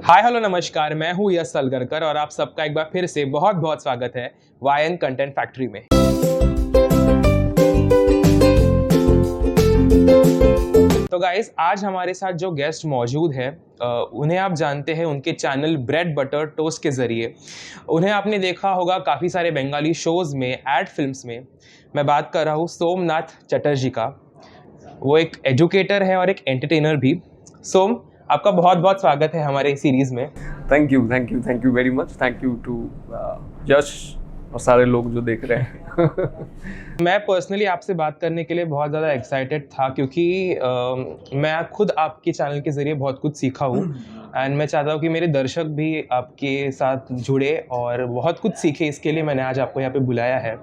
Hi hello नमस्कार, मैं हूँ यश सलगरकर और आप सबका एक बार फिर से बहुत बहुत स्वागत है वायन कंटेंट फैक्ट्री में। तो गाइस, आज हमारे साथ जो गेस्ट मौजूद है उन्हें आप जानते हैं उनके चैनल ब्रेड बटर टोस्ट के ज़रिए। उन्हें आपने देखा होगा काफ़ी सारे बंगाली शोज़ में, एड फिल्म्स में। मैं बात कर रहा हूँ सोमनाथ चटर्जी का। वो एक एजुकेटर है और एक एंटरटेनर भी। सोम, आपका बहुत बहुत स्वागत है हमारे सीरीज़ में। Thank you very much. Thank you to Yash और सारे लोग जो देख रहे हैं। मैं पर्सनली आपसे बात करने के लिए बहुत ज़्यादा एक्साइटेड था क्योंकि मैं खुद आपके चैनल के ज़रिए बहुत कुछ सीखा हूँ एंड मैं चाहता हूँ कि मेरे दर्शक भी आपके साथ जुड़े और बहुत कुछ सीखे। इसके लिए मैंने आज आपको यहाँ पे बुलाया है।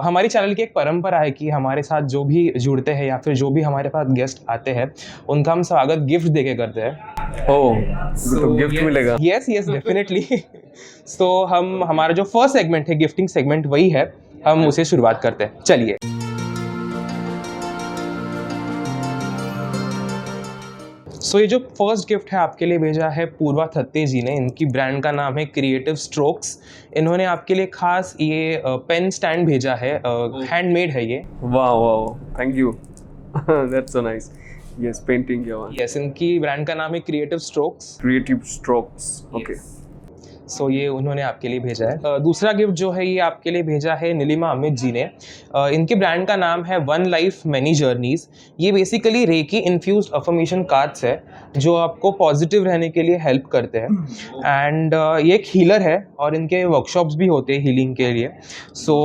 हमारी चैनल की एक परंपरा है कि हमारे साथ जो भी जुड़ते हैं या फिर जो भी हमारे पास गेस्ट आते हैं उनका हम स्वागत गिफ्ट देके करते हैं। तो गिफ्ट मिलेगा? Yes definitely. हमारा जो फर्स्ट सेगमेंट है, गिफ्टिंग सेगमेंट, वही है। हम उसे शुरुआत करते हैं, चलिए। ये जो फर्स्ट गिफ्ट है आपके लिए भेजा है पूर्वा थत्ते जी ने। इनकी ब्रांड का नाम है क्रिएटिव स्ट्रोक्स। इन्होंने आपके लिए खास ये पेन स्टैंड भेजा है, हैंडमेड है ये। वाह, thank you. That's so nice. Yes, painting के बाद। यस, इनकी ब्रांड का नाम है क्रिएटिव स्ट्रोक्स। ओके। ये उन्होंने आपके लिए भेजा है। दूसरा गिफ्ट जो है ये आपके लिए भेजा है नीलिमा अमित जी ने। इनके ब्रांड का नाम है वन लाइफ मैनी जर्नीज। ये basically reiki infused affirmation cards है जो आपको पॉजिटिव रहने के लिए हेल्प करते हैं एंड ये एक हीलर है और इनके वर्कशॉप्स भी होते हैं हीलिंग के लिए।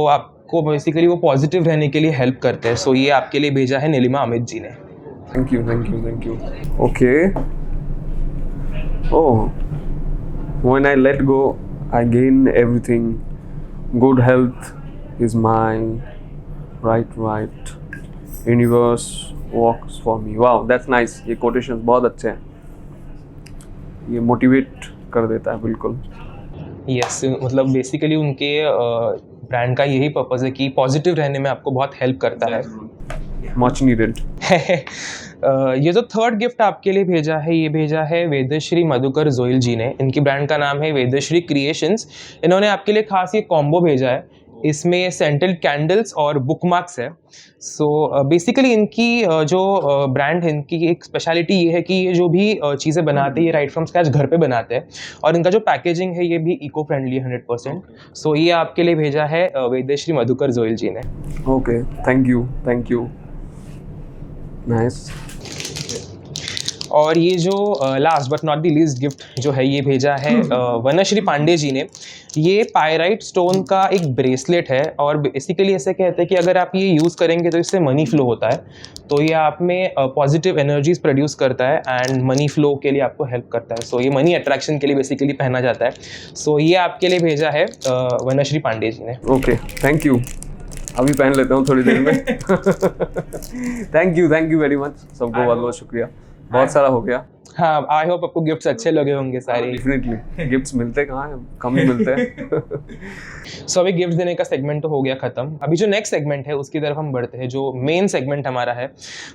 आपको बेसिकली वो पॉजिटिव रहने के लिए हेल्प करते हैं। ये आपके लिए भेजा है नीलिमा अमित जी ने। Thank you. Okay. Oh, when I let go, I gain everything. Good health is mine. Right. Universe works for me. Wow, that's nice. ये quotations बहुत अच्छे हैं। ये मोटिवेट कर देता है बिल्कुल। यस, मतलब बेसिकली उनके ब्रांड का यही पर्पस है कि पॉजिटिव रहने में आपको बहुत हेल्प करता है। Much needed. ये जो थर्ड गिफ्ट आपके लिए भेजा है ये भेजा है वेदश्री मधुकर जोइल जी ने। इनकी ब्रांड का नाम है वेदश्री क्रिएशंस। इन्होंने आपके लिए खास ये कॉम्बो भेजा है। इसमें सेंटेड कैंडल्स और बुकमार्क्स है। बेसिकली इनकी जो ब्रांड है, इनकी एक स्पेशलिटी ये है कि ये जो भी चीज़ें बनाते हैं ये राइट फ्रॉम स्क्रैच घर पे बनाते हैं और इनका जो पैकेजिंग है ये भी इको फ्रेंडली 100%। ये आपके लिए भेजा है वेदश्री मधुकर जोइल जी ने। Okay, thank you. नाइस। और ये जो last but not the least gift जो है ये भेजा है वनश्री पांडे जी ने। ये पायराइट स्टोन का एक ब्रेसलेट है और बेसिकली ऐसे कहते हैं कि अगर आप ये यूज़ करेंगे तो इससे मनी फ्लो होता है। तो ये आप में पॉजिटिव एनर्जीज प्रोड्यूस करता है एंड मनी फ्लो के लिए आपको हेल्प करता है। ये मनी अट्रैक्शन के लिए बेसिकली पहना जाता है। ये आपके लिए भेजा है वनश्री पांडे जी ने। Okay, thank you. अभी पहन लेता हूँ थोड़ी देर में। Thank you very much. सबको बहुत बहुत शुक्रिया। बहुत सारा हो गया। हाँ, आई होप आपको गिफ्ट्स अच्छे लगे होंगे सारे। डेफिनेटली। गिफ्ट्स मिलते कहाँ हैं, कम ही मिलते हैं। अभी गिफ्ट देने का सेगमेंट तो हो गया खत्म। अभी जो नेक्स्ट सेगमेंट है उसकी तरफ हम बढ़ते हैं। जो मेन सेगमेंट हमारा है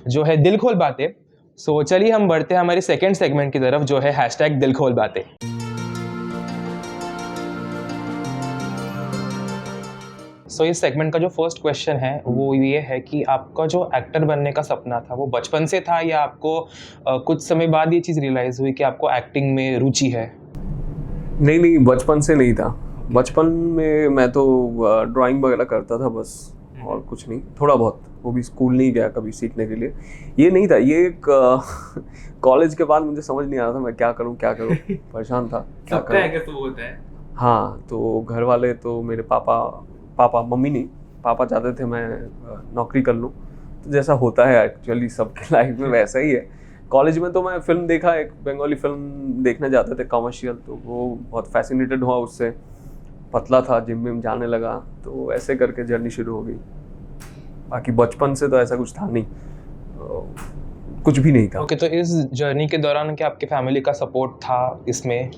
जो है दिल खोल बातें। चलिए हम बढ़ते हैं हमारे सेकंड सेगमेंट की तरफ जो है #दिल खोल बातें। इस सेगमेंट का जो फर्स्ट क्वेश्चन है वो ये है कि आपका जो एक्टर बनने का सपना था वो बचपन से था या आपको कुछ समय बाद ये चीज़ रियलाइज़ हुई कि आपको एक्टिंग में रुचि है? नहीं, बचपन से नहीं था। बचपन में मैं तो ड्राइंग वगैरह करता था बस, और कुछ नहीं। थोड़ा बहुत, वो भी स्कूल नहीं गया कभी सीखने के लिए। ये नहीं था। ये एक कॉलेज के बाद मुझे समझ नहीं आ रहा था मैं क्या करूँ। परेशान था क्या करूँ। हाँ, तो घर वाले तो मेरे पापा मम्मी नहीं, पापा चाहते थे मैं नौकरी कर लूँ। तो जैसा होता है एक्चुअली सबके लाइफ में वैसा ही है। कॉलेज में तो मैं फिल्म देखा, एक बंगाली फिल्म देखने जाते थे कमर्शियल, तो वो बहुत फैसिनेटेड हुआ उससे। पतला था, जिम में जाने लगा, तो ऐसे करके जर्नी शुरू हो गई। बाकी बचपन से तो ऐसा कुछ था नहीं, कुछ भी नहीं था। ओके, तो इस जर्नी के दौरान क्या आपके फैमिली का सपोर्ट था इसमें?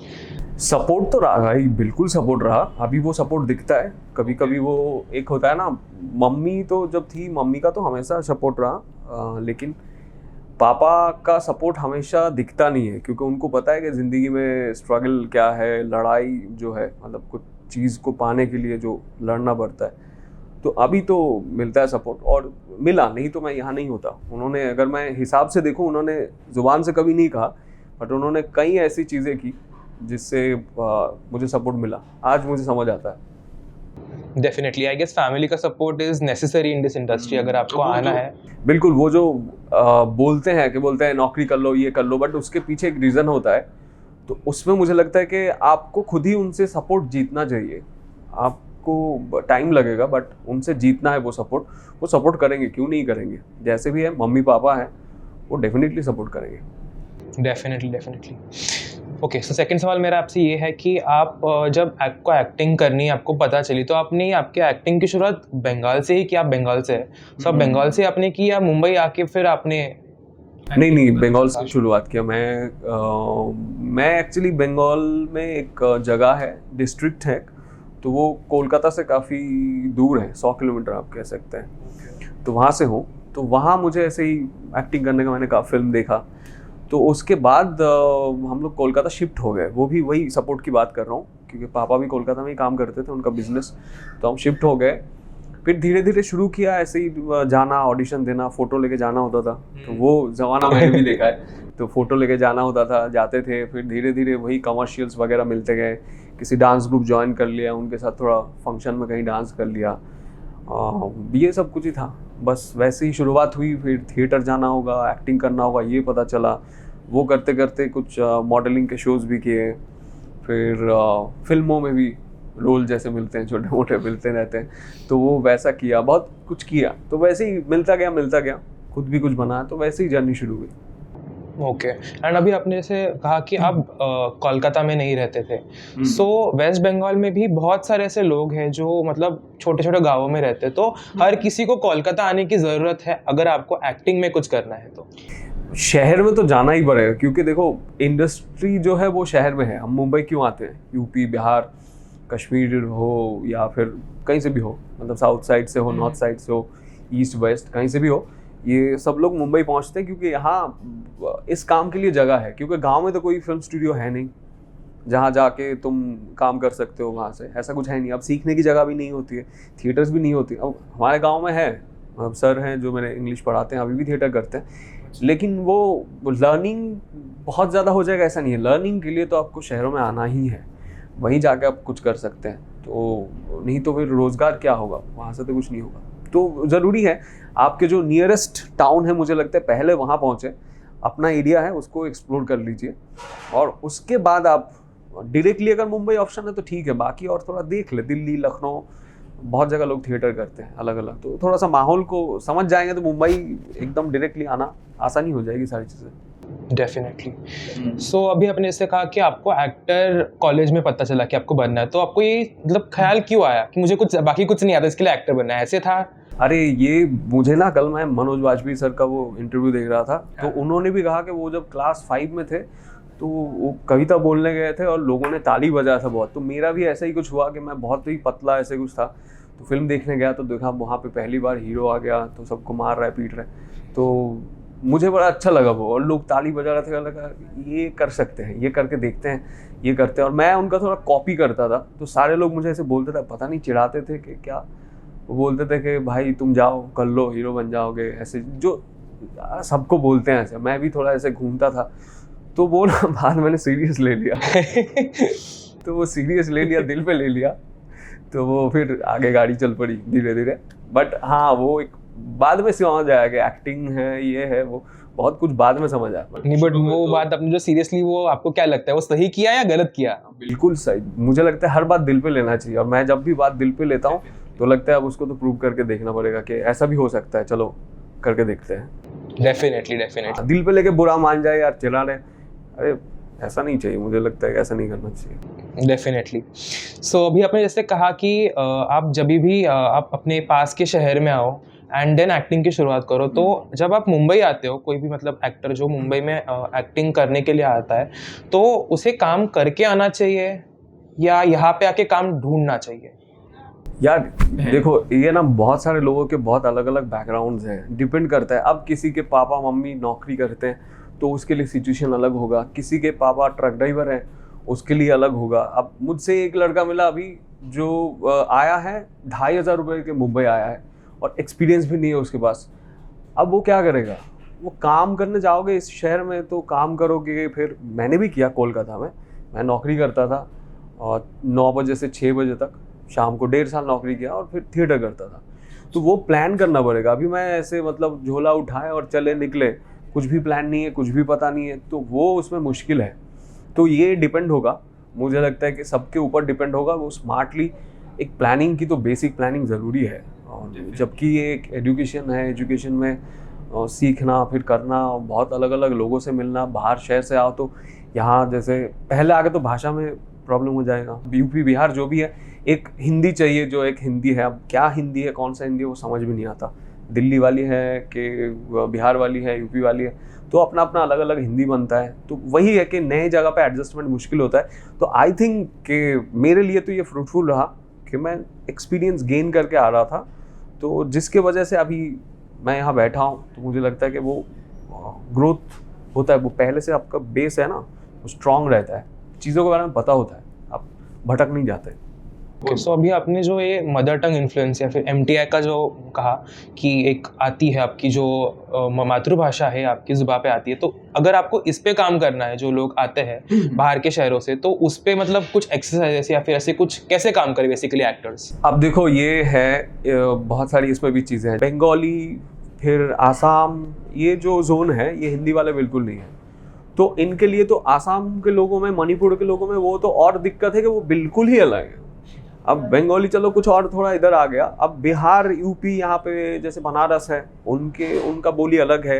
सपोर्ट तो रहा भाई, बिल्कुल सपोर्ट रहा। अभी वो सपोर्ट दिखता है कभी कभी। वो एक होता है ना, मम्मी तो जब थी, मम्मी का तो हमेशा सपोर्ट रहा। लेकिन पापा का सपोर्ट हमेशा दिखता नहीं है, क्योंकि उनको पता है कि ज़िंदगी में स्ट्रगल क्या है, लड़ाई जो है, मतलब कुछ चीज़ को पाने के लिए जो लड़ना पड़ता है। तो अभी तो मिलता है सपोर्ट, और मिला, नहीं तो मैं यहाँ नहीं होता। उन्होंने, अगर मैं हिसाब से देखूँ, उन्होंने ज़ुबान से कभी नहीं कहा, बट उन्होंने कई ऐसी चीज़ें की जिससे मुझे सपोर्ट मिला। आज मुझे समझ आता है। डेफिनेटली आई गेस फैमिली का support is necessary in this industry, अगर आपको आना है। बिल्कुल, वो जो बोलते हैं नौकरी कर लो, ये कर लो, बट उसके पीछे एक रीज़न होता है। तो उसमें मुझे लगता है कि आपको खुद ही उनसे सपोर्ट जीतना चाहिए। आपको टाइम लगेगा, बट उनसे जीतना है वो सपोर्ट करेंगे, क्यों नहीं करेंगे। जैसे भी है, मम्मी पापा हैं, वो डेफिनेटली सपोर्ट करेंगे। डेफिनेटली। ओके, सो सेकंड सवाल मेरा आपसे ये है कि आप जब आपको एक्टिंग करनी आपको पता चली, तो आपने आपके एक्टिंग की शुरुआत बंगाल से ही की? आप बंगाल से है, सो आप बंगाल से आपने की या मुंबई आके फिर आपने? नहीं, बंगाल से शुरुआत किया। मैं एक्चुअली बंगाल में एक जगह है, डिस्ट्रिक्ट है, तो वो कोलकाता से काफ़ी दूर है, 100 किलोमीटर आप कह सकते हैं। तो वहाँ से हूँ, तो वहाँ मुझे ऐसे ही एक्टिंग करने का मैंने फिल्म देखा। तो उसके बाद हम लोग कोलकाता शिफ्ट हो गए। वो भी वही सपोर्ट की बात कर रहा हूँ, क्योंकि पापा भी कोलकाता में ही काम करते थे, उनका बिजनेस। तो हम शिफ्ट हो गए, फिर धीरे धीरे शुरू किया ऐसे ही जाना, ऑडिशन देना, फ़ोटो लेके जाना होता था। तो वो ज़माना मैंने भी देखा है। तो फ़ोटो लेके जाना होता था, जाते थे, फिर धीरे धीरे वही कमर्शियल्स वगैरह मिलते गए। किसी डांस ग्रुप ज्वाइन कर लिया, उनके साथ थोड़ा फंक्शन में कहीं डांस कर लिया। ये सब कुछ ही था, बस वैसे ही शुरुआत हुई। फिर थिएटर जाना होगा, एक्टिंग करना होगा, ये पता चला। वो करते करते कुछ मॉडलिंग के शोज़ भी किए, फिर फिल्मों में भी रोल जैसे मिलते हैं, छोटे मोटे मिलते रहते हैं, तो वो वैसा किया, बहुत कुछ किया। तो वैसे ही मिलता गया, खुद भी कुछ बना, तो वैसे ही जर्नी शुरू हुई। ओके, एंड अभी आपने जैसे कहा कि आप कोलकाता में नहीं रहते थे, सो वेस्ट बंगाल में भी बहुत सारे ऐसे लोग हैं जो मतलब छोटे छोटे गाँवों में रहते हैं, तो हर किसी को कोलकाता आने की ज़रूरत है अगर आपको एक्टिंग में कुछ करना है तो? शहर में तो जाना ही पड़ेगा, क्योंकि देखो इंडस्ट्री जो है वो शहर में है। हम मुंबई क्यों आते हैं? यूपी, बिहार, कश्मीर हो, या फिर कहीं से भी हो, मतलब साउथ साइड से हो, नॉर्थ साइड से हो, ईस्ट वेस्ट, कहीं से भी हो, ये सब लोग मुंबई पहुंचते हैं, क्योंकि यहाँ इस काम के लिए जगह है। क्योंकि गांव में तो कोई फिल्म स्टूडियो है नहीं जहाँ जाके तुम काम कर सकते हो। वहाँ से ऐसा कुछ है नहीं। अब सीखने की जगह भी नहीं होती है, थिएटर्स भी नहीं होती। अब हमारे गाँव में है, अब सर हैं जो मेरे इंग्लिश पढ़ाते हैं, अभी भी थिएटर करते हैं, लेकिन वो लर्निंग बहुत ज़्यादा हो जाएगा, ऐसा नहीं है। लर्निंग के लिए तो आपको शहरों में आना ही है, वहीं जाके आप कुछ कर सकते हैं। तो नहीं तो फिर रोज़गार क्या होगा, वहाँ से तो कुछ नहीं होगा। तो ज़रूरी है आपके जो नियरेस्ट टाउन है, मुझे लगता है पहले वहाँ पहुँचे, अपना एरिया है उसको एक्सप्लोर कर लीजिए, और उसके बाद आप डायरेक्टली, अगर मुंबई ऑप्शन है तो ठीक है, बाकी और थोड़ा देख ले, दिल्ली, लखनऊ, बहुत जगह लोग थिएटर करते हैं अलग अलग। तो थोड़ा सा माहौल को समझ जाएंगे तो मुंबई एकदम डायरेक्टली आना आसानी हो जाएगी, सारी चीज़ें। डेफिनेटली। सो अभी आपने जैसे कहा कि आपको एक्टर कॉलेज में पता चला कि आपको बनना है, तो आपको ये मतलब ख्याल क्यों आया कि मुझे कुछ बाकी कुछ नहीं आता, इसके लिए एक्टर बनना है? ऐसे था? अरे ये मुझे ना, कल मैं मनोज वाजपेयी सर का वो इंटरव्यू देख रहा था, तो उन्होंने भी कहा कि वो जब क्लास 5 में थे तो वो कविता बोलने गए थे और लोगों ने ताली बजाया था बहुत। तो मेरा भी ऐसा ही कुछ हुआ कि मैं बहुत ही पतला ऐसे कुछ था, तो फिल्म देखने गया तो देखा वहाँ पे पहली बार हीरो आ गया, तो सबको मार रहा है, पीट रहा है, तो मुझे बड़ा अच्छा लगा वो, और लोग ताली बजा रहे थे। लगा ये कर सकते हैं, ये करके देखते हैं, ये करते हैं। और मैं उनका थोड़ा कॉपी करता था, तो सारे लोग मुझे ऐसे बोलते थे, पता नहीं चिढ़ाते थे कि क्या, वो बोलते थे कि भाई तुम जाओ कर लो, हीरो बन जाओगे, ऐसे जो सबको बोलते हैं ऐसे। मैं भी थोड़ा ऐसे घूमता था, तो वो ना बाद मैंने सीरियस ले लिया तो वो सीरियस ले लिया, दिल पे ले लिया, तो वो फिर आगे गाड़ी चल पड़ी धीरे धीरे। बट हाँ, वो एक बाद में समझ आया कि एक्टिंग है, ये है, वो बहुत कुछ बाद में समझ आया। नहीं, बट वो बात आपने जो सीरियसली, वो आपको क्या लगता है वो सही किया या गलत किया? बिल्कुल सही। मुझे लगता है हर बात दिल पे लेना चाहिए, और मैं जब भी बात दिल पे लेता हूँ तो लगता है अब उसको तो प्रूव करके देखना पड़ेगा कि ऐसा भी हो सकता है, चलो करके देखते हैं। डेफिनेटली। दिल पे लेके बुरा मान जाए यार, चिढ़ा रहे, अरे ऐसा नहीं चाहिए। मुझे लगता है ऐसा नहीं करना चाहिए। डेफिनेटली। सो अभी आपने जैसे कहा कि आप जब भी आप अपने पास के शहर में आओ एंड देन एक्टिंग की शुरुआत करो, तो जब आप मुंबई आते हो, कोई भी मतलब एक्टर जो मुंबई में एक्टिंग करने के लिए आता है, तो उसे काम करके आना चाहिए या यहाँ पे आके काम ढूंढना चाहिए? यार देखो, ये ना बहुत सारे लोगों के बहुत अलग अलग बैकग्राउंड्स हैं, डिपेंड करता है। अब किसी के पापा मम्मी नौकरी करते हैं तो उसके लिए सिचुएशन अलग होगा, किसी के पापा ट्रक ड्राइवर हैं उसके लिए अलग होगा। अब मुझसे एक लड़का मिला अभी जो आया है 2,500 रुपये के, मुंबई आया है और एक्सपीरियंस भी नहीं है उसके पास। अब वो क्या करेगा? वो काम करने जाओगे इस शहर में तो काम करोगे, फिर मैंने भी किया कोलकाता में, मैं नौकरी करता था और 9 बजे से 6 बजे तक, शाम को 1.5 साल नौकरी किया और फिर थिएटर करता था। तो वो प्लान करना पड़ेगा। अभी मैं ऐसे मतलब झोला उठाए और चले निकले, कुछ भी प्लान नहीं है, कुछ भी पता नहीं है, तो वो उसमें मुश्किल है। तो ये डिपेंड होगा, मुझे लगता है कि सबके ऊपर डिपेंड होगा। वो स्मार्टली एक प्लानिंग की तो बेसिक प्लानिंग ज़रूरी है, और जबकि ये एक एजुकेशन है, एजुकेशन में सीखना फिर करना, बहुत अलग अलग लोगों से मिलना। बाहर शहर से आओ तो यहाँ जैसे पहले आगे तो भाषा में प्रॉब्लम हो जाएगा। यूपी बिहार जो भी है, एक हिंदी चाहिए जो एक हिंदी है। अब क्या हिंदी है, कौन सा हिंदी है, वो समझ भी नहीं आता। दिल्ली वाली है कि बिहार वाली है, यूपी वाली है, तो अपना अपना अलग अलग हिंदी बनता है। तो वही है कि नए जगह पे एडजस्टमेंट मुश्किल होता है। तो आई थिंक कि मेरे लिए तो ये फ्रूटफुल रहा कि मैं एक्सपीरियंस गेन करके आ रहा था, तो जिसके वजह से अभी मैं यहाँ बैठा हूँ। तो मुझे लगता है कि वो ग्रोथ होता है, वो पहले से आपका बेस है ना, वो स्ट्रॉन्ग रहता है, चीज़ों के बारे में पता होता है, आप भटक नहीं जाते। सो अभी आपने जो ये मदर टंग इन्फ्लुएंस या फिर MTI का जो कहा कि एक आती है आपकी जो मातृभाषा है आपकी ज़ुबान पे आती है, तो अगर आपको इस पे काम करना है, जो लोग आते हैं बाहर के शहरों से, तो उस पे मतलब कुछ एक्सरसाइज या फिर ऐसे कुछ कैसे काम करें बेसिकली एक्टर्स? अब देखो, ये है बहुत सारी इसमें भी चीज़ें हैं। बंगाली, फिर आसाम, ये जो जोन है ये हिंदी वाले बिल्कुल नहीं है। तो इनके लिए तो आसाम के लोगों में, मणिपुर के लोगों में वो तो और दिक्कत है कि वो बिल्कुल ही अलग है। अब बंगाली चलो कुछ और थोड़ा इधर आ गया, अब बिहार यूपी यहाँ पे जैसे बनारस है, उनका बोली अलग है।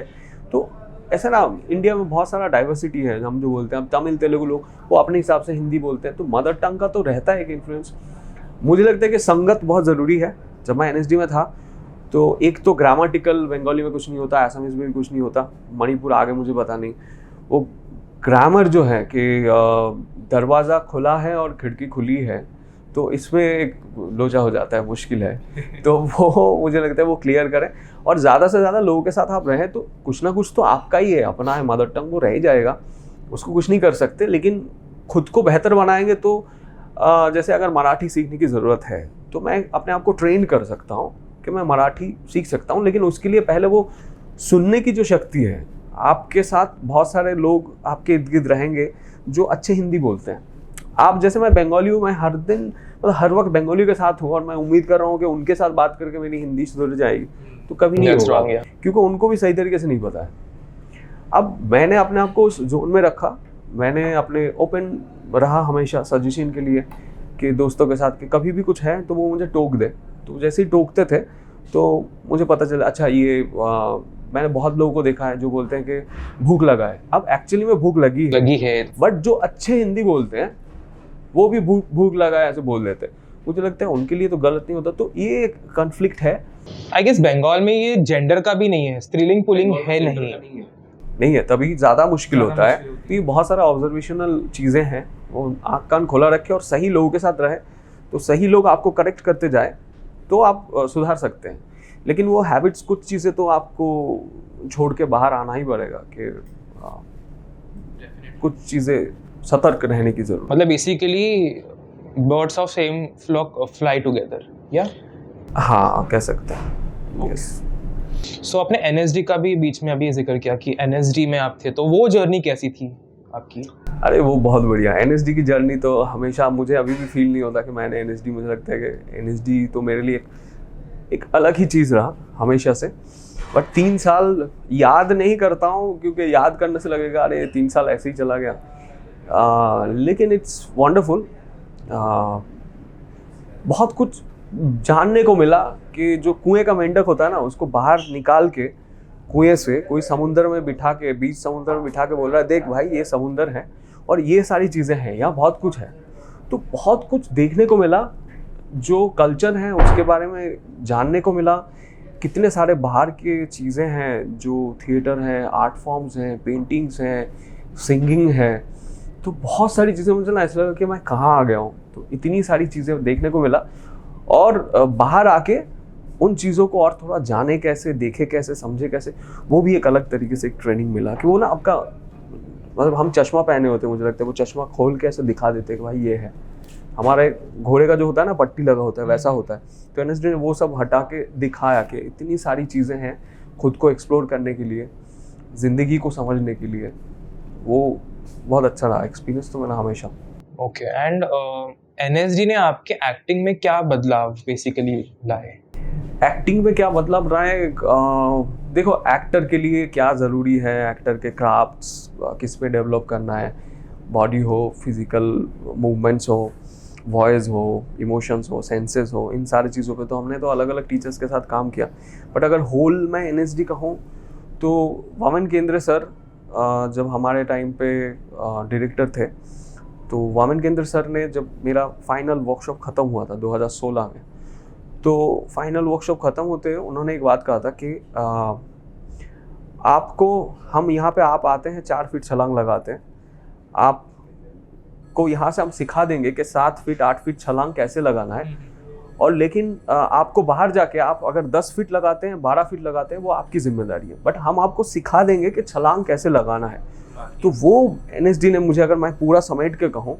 तो ऐसा ना, इंडिया में बहुत सारा डाइवर्सिटी है। हम जो बोलते हैं, अब तमिल तेलुगु लोग वो अपने हिसाब से हिंदी बोलते हैं, तो मदर टंग का तो रहता है एक इन्फ्लुएंस। मुझे लगता है कि संगत बहुत ज़रूरी है। जब मैं NSD में था तो एक तो ग्रामेटिकल बंगाली में कुछ नहीं होता, आसामीज में भी कुछ नहीं होता, मणिपुर आगे मुझे पता नहीं। वो ग्रामर जो है कि दरवाज़ा खुला है और खिड़की खुली है, तो इसमें एक लोचा हो जाता है, मुश्किल है। तो वो मुझे लगता है वो क्लियर करें, और ज़्यादा से ज़्यादा लोगों के साथ आप रहें तो कुछ ना कुछ तो आपका ही है, अपना है, मदर टंग, वो रह ही जाएगा, उसको कुछ नहीं कर सकते। लेकिन खुद को बेहतर बनाएंगे तो जैसे अगर मराठी सीखने की ज़रूरत है तो मैं अपने आप को ट्रेन कर सकता हूँ कि मैं मराठी सीख सकता हूँ। लेकिन उसके लिए पहले वो सुनने की जो शक्ति है, आपके साथ बहुत सारे लोग आपके इर्द गिर्द रहेंगे जो अच्छे हिंदी बोलते हैं। आप जैसे मैं बंगाली हूँ, मैं हर दिन मतलब हर वक्त बंगाली के साथ हूँ, और मैं उम्मीद कर रहा हूँ कि उनके साथ बात करके मेरी हिंदी सुधर जाएगी, तो कभी नहीं होगा, क्योंकि उनको भी सही तरीके से नहीं पता है। अब मैंने अपने आप को उस जोन में रखा, मैंने अपने ओपन रहा हमेशा सजेशन के लिए कि दोस्तों के साथ कि कभी भी कुछ है तो वो मुझे टोक दे। तो जैसे ही टोकते थे तो मुझे पता चला, अच्छा ये मैंने बहुत लोगों को देखा है जो बोलते हैं कि भूख लगा है। अब एक्चुअली में भूख लगी है, बट जो अच्छे हिंदी बोलते हैं वो भी भूख लगा है ऐसे बोल देते हैं। मुझे लगता है उनके लिए तो गलत नहीं होता। तो ये एक कॉन्फ्लिक्ट है। आई गेस बंगाल में ये जेंडर का भी नहीं है, स्त्रीलिंग पुल्लिंग है नहीं है, तभी ज़्यादा मुश्किल होता है। तो ये बहुत सारा ऑब्जर्वेशनल चीज़ें हैं, वो आँख कान खोला रखे और सही लोगों के साथ रहे, तो सही लोग आपको करेक्ट करते जाए तो आप सुधार सकते हैं। लेकिन वो हैबिट्स, कुछ चीज़ें तो आपको छोड़ के बाहर आना ही पड़ेगा कि कुछ चीज़ें सतर्क रहने की जरूरत। मतलब basically birds of same flock fly together, या हाँ कह सकते हैं। यस। सो आपने NSD का भी बीच में अभी जिक्र किया कि NSD में आप थे, तो वो जर्नी कैसी थी आपकी? अरे वो बहुत बढ़िया। NSD की जर्नी तो हमेशा, मुझे अभी भी फील नहीं होता कि मैंने NSD, मुझे लगता है कि NSD तो मेरे लिए एक अलग ही चीज़ रहा हमेशा से। बट 3 साल याद नहीं करता हूँ, क्योंकि याद करने से लगेगा अरे 3 साल ऐसे ही चला गया। लेकिन इट्स वंडरफुल। बहुत कुछ जानने को मिला कि जो कुएं का मेंढक होता है ना, उसको बाहर निकाल के कुएं से कोई समुंदर में बिठा के, बीच समुंदर में बिठा के बोल रहा है, देख भाई ये समुंदर है और ये सारी चीज़ें हैं, यहाँ बहुत कुछ है। तो बहुत कुछ देखने को मिला, जो कल्चर है उसके बारे में जानने को मिला। कितने सारे बाहर के चीज़ें हैं, जो थिएटर है, आर्ट फॉर्म्स हैं, पेंटिंग्स हैं, सिंगिंग है, तो बहुत सारी चीज़ें मुझे ना ऐसा लगा कि मैं कहाँ आ गया हूँ। तो इतनी सारी चीज़ें देखने को मिला, और बाहर आके उन चीज़ों को और थोड़ा जाने कैसे, देखे कैसे, समझे कैसे, वो भी एक अलग तरीके से एक ट्रेनिंग मिला कि वो ना आपका मतलब हम चश्मा पहने होते हैं, मुझे लगता है वो चश्मा खोल के ऐसे दिखा देते हैं कि भाई ये है हमारे घोड़े का जो होता है ना पट्टी लगा होता है वैसा होता है। तो एनएसडी ने वो सब हटा के दिखाया कि इतनी सारी चीज़ें हैं खुद को एक्सप्लोर करने के लिए, ज़िंदगी को समझने के लिए। वो बहुत अच्छा रहा एक्सपीरियंस तो मेरा हमेशा। ओके, एंड एनएसडी ने आपके एक्टिंग में क्या बदलाव बेसिकली लाए? एक्टिंग में क्या बदलाव रहा है, देखो एक्टर के लिए क्या ज़रूरी है, एक्टर के क्राफ्ट्स किस पे डेवलप करना है, बॉडी हो, फिजिकल मूवमेंट्स हो, वॉइस हो, इमोशंस हो, सेंसेस हो, इन सारी चीज़ों पे तो हमने तो अलग अलग टीचर्स के साथ काम किया। बट अगर होल मैं एनएसडी का हूँ तो वामन केंद्र सर जब हमारे टाइम पे डायरेक्टर थे, तो वामन केंद्र सर ने जब मेरा फाइनल वर्कशॉप ख़त्म हुआ था 2016 में, तो फाइनल वर्कशॉप ख़त्म होते उन्होंने एक बात कहा था कि आपको हम यहाँ पे आप आते हैं 4 फीट छलांग लगाते हैं, आपको यहाँ से हम सिखा देंगे कि 7 फीट 8 फीट छलांग कैसे लगाना है, और लेकिन आपको बाहर जाके आप अगर 10 फीट लगाते हैं 12 फीट लगाते हैं वो आपकी जिम्मेदारी है, बट हम आपको सिखा देंगे कि छलांग कैसे लगाना है। तो वो एनएसडी ने मुझे, अगर मैं पूरा समेट के कहूँ,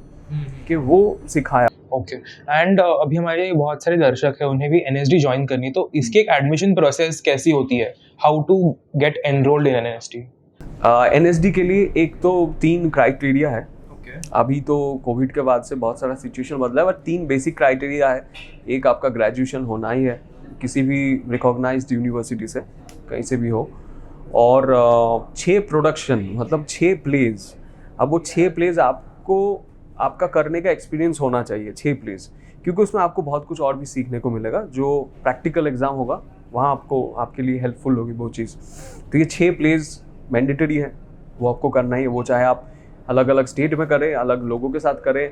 कि वो सिखाया। ओके, एंड अभी हमारे बहुत सारे दर्शक हैं, उन्हें भी एनएसडी ज्वाइन करनी, तो इसकी एक एडमिशन प्रोसेस कैसी होती है? How to get enrolled in NSD? NSD के लिए एक तो 3 क्राइटेरिया है। अभी तो कोविड के बाद से बहुत सारा सिचुएशन बदला है, बट 3 बेसिक क्राइटेरिया है। एक आपका ग्रेजुएशन होना ही है किसी भी रिकॉग्नाइज्ड यूनिवर्सिटी से, कहीं से भी हो, और 6 प्रोडक्शन मतलब 6 प्लेज। अब वो 6 प्लेज आपको आपका करने का एक्सपीरियंस होना चाहिए, 6 प्लेज, क्योंकि उसमें आपको बहुत कुछ और भी सीखने को मिलेगा। जो प्रैक्टिकल एग्जाम होगा वहाँ आपको आपके लिए हेल्पफुल होगी वो चीज़। तो ये 6 प्लेज मैंडेटरी है, वो आपको करना ही है। वो चाहे आप अलग अलग स्टेट में करें, अलग लोगों के साथ करें,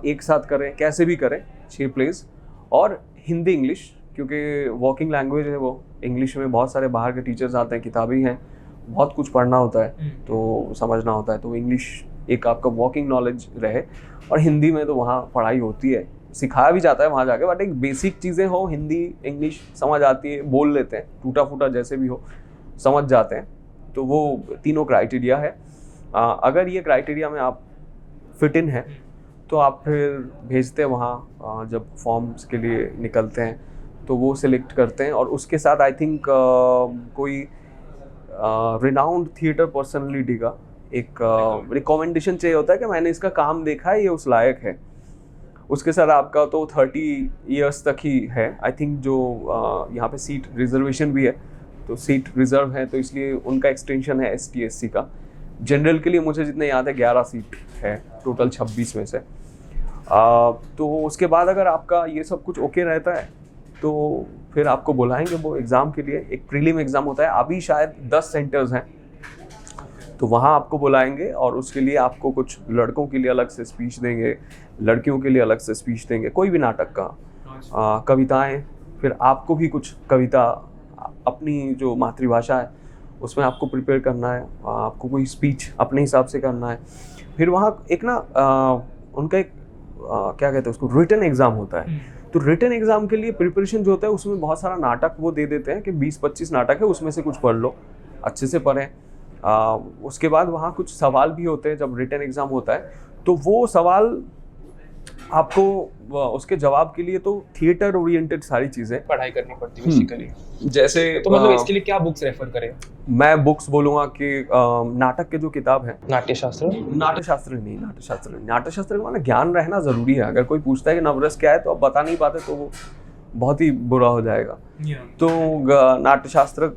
एक साथ करें, कैसे भी करें, 6 प्लेज। और हिंदी इंग्लिश, क्योंकि वर्किंग लैंग्वेज है वो, इंग्लिश में बहुत सारे बाहर के टीचर्स आते हैं, किताबें हैं, बहुत कुछ पढ़ना होता है तो समझना होता है, तो इंग्लिश एक आपका वर्किंग नॉलेज रहे। और हिंदी में तो वहाँ पढ़ाई होती है, सिखाया भी जाता है वहाँ जाके, बट एक बेसिक चीज़ें हो, हिंदी इंग्लिश समझ आती है, बोल लेते हैं, टूटा फूटा जैसे भी हो समझ जाते हैं। तो वो तीनों क्राइटेरिया है। अगर ये क्राइटेरिया में आप फिट इन है तो आप फिर भेजते हैं वहाँ, जब फॉर्म्स के लिए निकलते हैं तो वो सिलेक्ट करते हैं, और उसके साथ आई थिंक कोई रिनाउंड थिएटर पर्सनैलिटी का एक रिकमेंडेशन चाहिए होता है कि मैंने इसका काम देखा है, ये उस लायक है। उसके साथ आपका तो 30 ईयर्स तक ही है आई थिंक। जो यहाँ पे सीट रिजर्वेशन भी है, तो सीट रिजर्व है, तो इसलिए उनका एक्सटेंशन है ST SC का। जनरल के लिए मुझे जितने याद है 11 सीट है टोटल 26 में से। तो उसके बाद अगर आपका ये सब कुछ ओके रहता है तो फिर आपको बुलाएंगे वो एग्ज़ाम के लिए। एक प्रीलिम एग्ज़ाम होता है, अभी शायद 10 सेंटर्स हैं, तो वहाँ आपको बुलाएंगे, और उसके लिए आपको कुछ लड़कों के लिए अलग से स्पीच देंगे, लड़कियों के लिए अलग से स्पीच देंगे, कोई भी नाटक का, कविताएं, फिर आपको भी कुछ कविता अपनी जो मातृभाषा है उसमें आपको प्रिपेयर करना है, आपको कोई स्पीच अपने हिसाब से करना है। फिर वहाँ एक ना उनका एक क्या कहते हैं उसको, रिटन एग्ज़ाम होता है। तो रिटन एग्ज़ाम के लिए प्रिपरेशन जो होता है उसमें बहुत सारा नाटक वो दे देते हैं कि 20-25 नाटक है, उसमें से कुछ पढ़ लो, अच्छे से पढ़ें। उसके बाद वहाँ कुछ सवाल भी होते हैं जब रिटन एग्ज़ाम होता है, तो वो सवाल आपको उसके जवाब के लिए तो थिएटर ओरिएंटेड सारी चीज़ें पढ़ाई करनी पड़ती है बेसिकली। जैसे तो मतलब इसके लिए क्या बुक्स रेफर करें? मैं बुक्स बोलूँगा कि नाटक के जो किताब है, नाट्यशास्त्र का माना ज्ञान रहना ज़रूरी है। अगर कोई पूछता है कि नवरस क्या है तो आप बता नहीं पाते तो वो बहुत ही बुरा हो जाएगा। तो नाट्यशास्त्र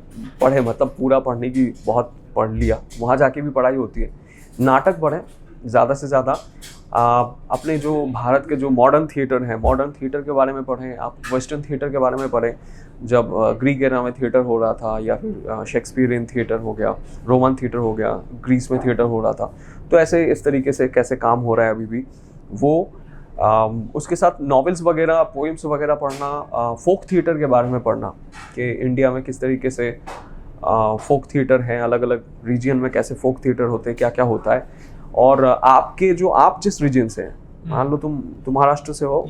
पढ़े, मतलब पूरा पढ़ने की बहुत पढ़ लिया, वहाँ जाके भी पढ़ाई होती है। नाटक पढ़ें ज़्यादा से ज़्यादा, अपने जो भारत के जो मॉडर्न थिएटर हैं, मॉडर्न थिएटर के बारे में पढ़ें, आप वेस्टर्न थिएटर के बारे में पढ़ें। जब ग्रीक एरा में थिएटर हो रहा था, या फिर शेक्सपियरियन थिएटर हो गया, रोमन थिएटर हो गया, ग्रीस में थिएटर हो रहा था, तो ऐसे इस तरीके से कैसे काम हो रहा है अभी भी वो। उसके साथ नॉवेल्स वगैरह, पोएम्स वगैरह पढ़ना, फोक थिएटर के बारे में पढ़ना कि इंडिया में किस तरीके से फोक थिएटर हैं, अलग अलग रीजन में कैसे फोक थिएटर होते हैं, क्या क्या होता है, और आपके जो आप जिस रीजन से हैं मान लो तुम महाराष्ट्र से हो,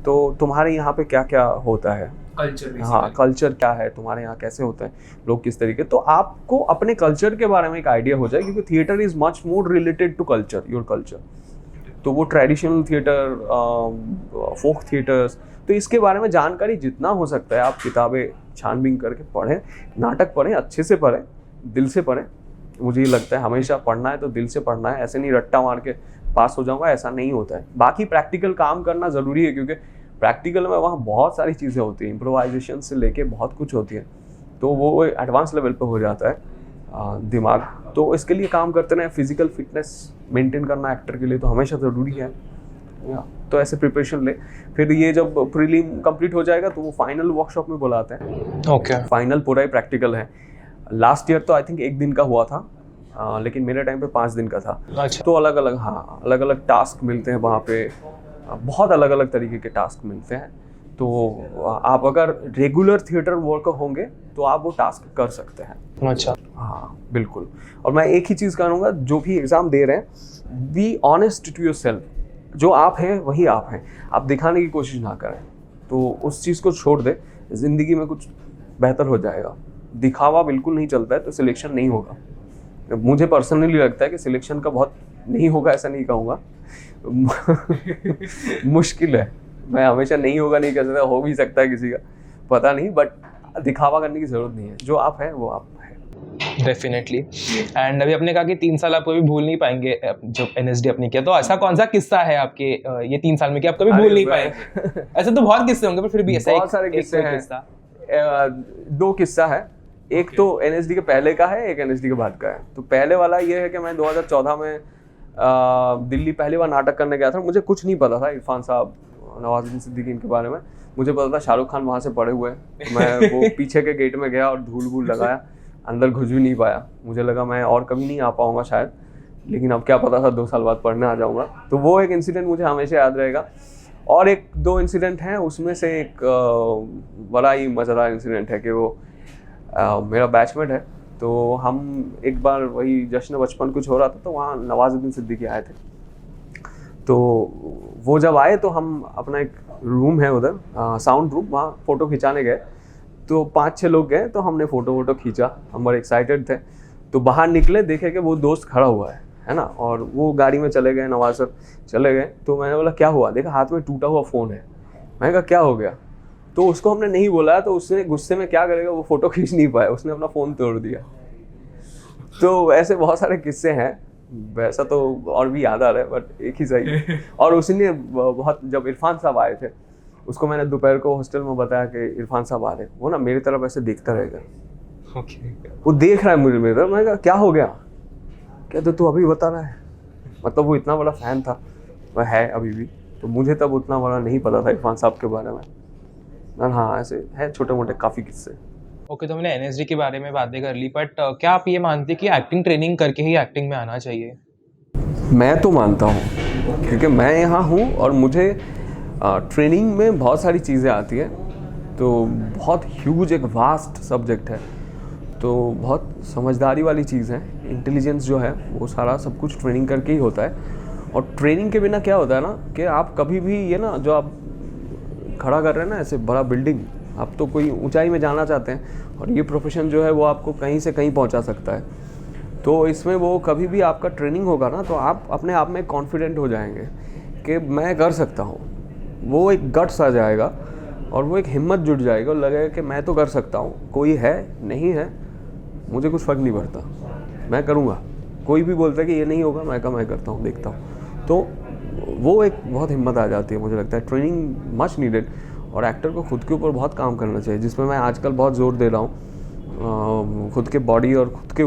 तो तुम्हारे यहाँ पे क्या क्या होता है, कल्चर, हाँ कल्चर क्या है तुम्हारे यहाँ, कैसे होता है, लोग किस तरीके, तो आपको अपने कल्चर के बारे में एक आइडिया हो जाए, क्योंकि theatre is much more related to culture, your culture. तो वो ट्रेडिशनल थिएटर, फोक थिएटर्स, तो इसके बारे में जानकारी जितना हो सकता है आप किताबें छानबीन करके पढ़ें, नाटक पढ़ें, अच्छे से पढ़ें, दिल से पढ़ें। मुझे ये लगता है हमेशा पढ़ना है तो दिल से पढ़ना है, ऐसे नहीं रट्टा मार के पास हो जाऊंगा, ऐसा नहीं होता है। बाकी प्रैक्टिकल काम करना ज़रूरी है, क्योंकि प्रैक्टिकल में वहाँ बहुत सारी चीज़ें होती हैं, इम्प्रोवाइजेशन से लेके बहुत कुछ होती है, तो वो एडवांस लेवल पे हो जाता है दिमाग। तो इसके लिए काम करते रहें, फिजिकल फिटनेस मेंटेन करना एक्टर के लिए तो हमेशा ज़रूरी है। तो ऐसे प्रिपरेशन ले, फिर ये जब प्रीलिम कंप्लीट हो जाएगा तो वो फाइनल वर्कशॉप में बुलाते हैं। ओके। फाइनल पूरा ही प्रैक्टिकल है। लास्ट ईयर तो आई थिंक 1 दिन का हुआ था, लेकिन मेरे टाइम पे 5 दिन का था। अच्छा। तो अलग अलग टास्क मिलते हैं वहाँ पे, बहुत अलग अलग तरीके के टास्क मिलते हैं। तो आप अगर रेगुलर थिएटर वर्कर होंगे तो आप वो टास्क कर सकते हैं। अच्छा। हाँ बिल्कुल। और मैं एक ही चीज़ कहूँगा, जो भी एग्ज़ाम दे रहे हैं, be honest to yourself. जो आप हैं वही आप हैं, आप दिखाने की कोशिश ना करें, तो उस चीज़ को छोड़ दे, ज़िंदगी में कुछ बेहतर हो जाएगा। दिखावा बिल्कुल नहीं चलता है तो सिलेक्शन नहीं होगा। मुझे पर्सनली लगता है कि सिलेक्शन का बहुत नहीं होगा, ऐसा नहीं कहूँगा मुश्किल है, मैं हमेशा नहीं होगा नहीं कह सकता, हो भी सकता है किसी का, पता नहीं, बट दिखावा करने की ज़रूरत नहीं है। जो आप हैं वो आप हैं। डेफिनेटली। एंड अभी आपने कहा कि 3 साल आप कभी भूल नहीं पाएंगे जो NSD आपने किया, तो ऐसा कौन सा किस्सा है आपके ये 3 साल में कि आप कभी भूल नहीं पाएंगे? ऐसे तो बहुत किस्से होंगे, पर फिर भी ऐसा बहुत सारे किस्से हैं। 2 किस्सा है, एक तो NSD के पहले का है, एक NSD के बाद का है। तो पहले वाला ये है कि मैं 2014 में दिल्ली पहली बार नाटक करने गया था। मुझे कुछ नहीं पता था इरफान साहब, नवाजुद्दीन सिद्दीकी इनके बारे में। मुझे पता था शाहरुख खान वहाँ से पड़े हुए हैं। मैं वो पीछे के गेट में गया और धूल लगाया, अंदर घुस भी नहीं पाया। मुझे लगा मैं और कभी नहीं आ पाऊँगा शायद, लेकिन अब क्या पता था 2 साल बाद पढ़ने आ जाऊँगा। तो वो एक इंसिडेंट मुझे हमेशा याद रहेगा। और 1-2 इंसिडेंट हैं, उसमें से एक बड़ा ही मज़ेदार इंसिडेंट है कि वो मेरा बैचमेट है। तो हम एक बार वही जश्न बचपन कुछ हो रहा था, तो वहाँ नवाजुद्दीन सिद्दीकी आए थे। तो वो जब आए तो हम अपना एक रूम है उधर, साउंड रूम, वहाँ फ़ोटो खिंचाने गए। तो 5-6 लोग गए, तो हमने फ़ोटो खींचा, हम बड़े एक्साइटेड थे। तो बाहर निकले, देखे कि वो दोस्त खड़ा हुआ है ना, और वो गाड़ी में चले गए, नवाज सर चले गए। तो मैंने बोला क्या हुआ, देखा हाथ में टूटा हुआ फ़ोन है। मैंने कहा क्या हो गया, तो उसको हमने नहीं बोला, तो उसने गुस्से में क्या करेगा, वो फ़ोटो खींच नहीं पाया, उसने अपना फ़ोन तोड़ दिया। तो ऐसे बहुत सारे किस्से हैं, वैसा तो और भी याद आ रहा है, बट एक ही सही। और उसने बहुत, जब इरफान साहब आए थे, उसको मैंने दोपहर को हॉस्टल में बताया कि इरफान साहब आ रहे, वो ना मेरी तरफ ऐसे देखता रहेगा। वो देख रहा है मुझे, मेरे तरफ। मैंने कहा क्या हो गया, कहते तू अभी बता रहा है। मतलब वो इतना बड़ा फ़ैन था, वह है अभी भी। तो मुझे तब उतना बड़ा नहीं पता था इरफान साहब के बारे में। हाँ ऐसे है छोटे मोटे काफ़ी किस्से। ओके, तो हमने NSD के बारे में बातें कर ली, बट क्या आप ये मानते हैं कि एक्टिंग ट्रेनिंग करके ही एक्टिंग में आना चाहिए? मैं तो मानता हूँ, क्योंकि मैं यहाँ हूँ और मुझे ट्रेनिंग में बहुत सारी चीज़ें आती हैं। तो बहुत ह्यूज एक वास्ट सब्जेक्ट है, तो बहुत समझदारी वाली चीज़ है। इंटेलिजेंस जो है वो सारा सब कुछ ट्रेनिंग करके ही होता है। और ट्रेनिंग के बिना क्या होता है ना, कि आप कभी भी ये ना, जो आप खड़ा कर रहे हैं ना ऐसे बड़ा बिल्डिंग, आप तो कोई ऊंचाई में जाना चाहते हैं, और ये प्रोफेशन जो है वो आपको कहीं से कहीं पहुंचा सकता है। तो इसमें वो कभी भी आपका ट्रेनिंग होगा ना, तो आप अपने आप में कॉन्फिडेंट हो जाएंगे कि मैं कर सकता हूँ। वो एक गट्स आ जाएगा और वो एक हिम्मत जुट जाएगी और लगेगा कि मैं तो कर सकता हूँ, कोई है नहीं है मुझे कुछ फ़र्क नहीं पड़ता, मैं करूँगा। कोई भी बोलता है कि ये नहीं होगा, मैं करता हूँ, देखता हूँ। तो वो एक बहुत हिम्मत आ जाती है। मुझे लगता है ट्रेनिंग मच नीडेड, और एक्टर को खुद के ऊपर बहुत काम करना चाहिए, जिसमें मैं आजकल बहुत ज़ोर दे रहा हूँ। खुद के बॉडी और खुद के